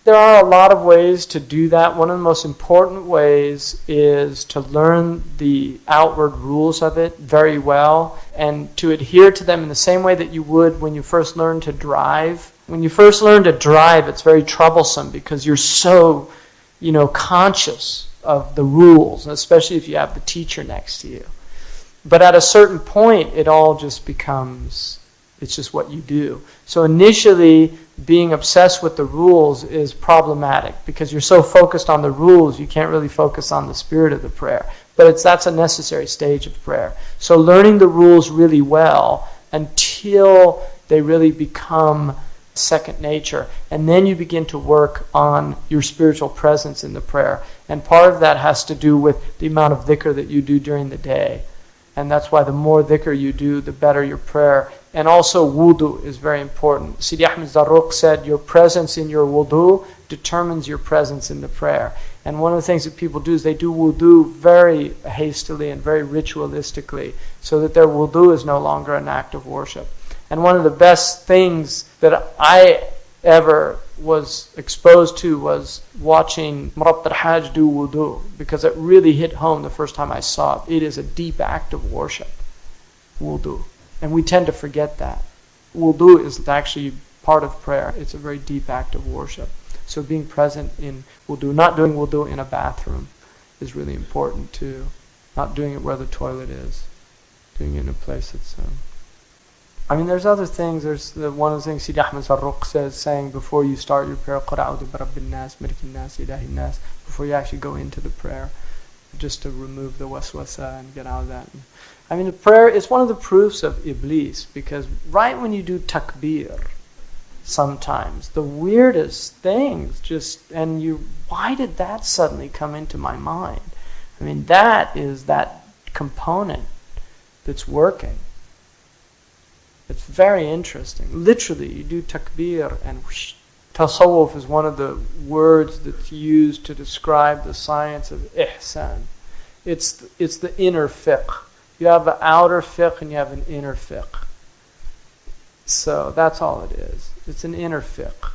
There are a lot of ways to do that. One of the most important ways is to learn the outward rules of it very well and to adhere to them in the same way that you would when you first learn to drive. When you first learn to drive, it's very troublesome because you're so, conscious of the rules, especially if you have the teacher next to you. But at a certain point, it all just becomes, it's just what you do. So initially, being obsessed with the rules is problematic because you're so focused on the rules, you can't really focus on the spirit of the prayer. But that's a necessary stage of prayer. So learning the rules really well until they really become second nature. And then you begin to work on your spiritual presence in the prayer. And part of that has to do with the amount of dhikr that you do during the day. And that's why the more dhikr you do, the better your prayer. And also wudu is very important. Sidi Ahmed Zarruq said, your presence in your wudu determines your presence in the prayer. And one of the things that people do is they do wudu very hastily and very ritualistically so that their wudu is no longer an act of worship. And one of the best things that I ever was exposed to was watching Murabt al-Hajj do wudu, because it really hit home the first time I saw it. It is a deep act of worship, wudu. And we tend to forget that. Wudu is actually part of prayer. It's a very deep act of worship. So being present in wudu, not doing wudu in a bathroom is really important too. Not doing it where the toilet is. Doing it in a place that's... there's other things. There's one of the things Sidi Ahmed Zarruq says, saying before you start your prayer, قُلْ أَعُوذُ بِرَبِّ النَّاسِ مَلِكِ النَّاسِ إِلَهِ النَّاسِ, before you actually go into the prayer, just to remove the waswasa and get out of that. The prayer is one of the proofs of Iblis, because right when you do takbir, sometimes the weirdest things why did that suddenly come into my mind? That is that component that's working. It's very interesting. Literally, you do takbir and whoosh. Tasawwuf is one of the words that's used to describe the science of ihsan. It's the inner fiqh. You have an outer fiqh and you have an inner fiqh. So that's all it is. It's an inner fiqh.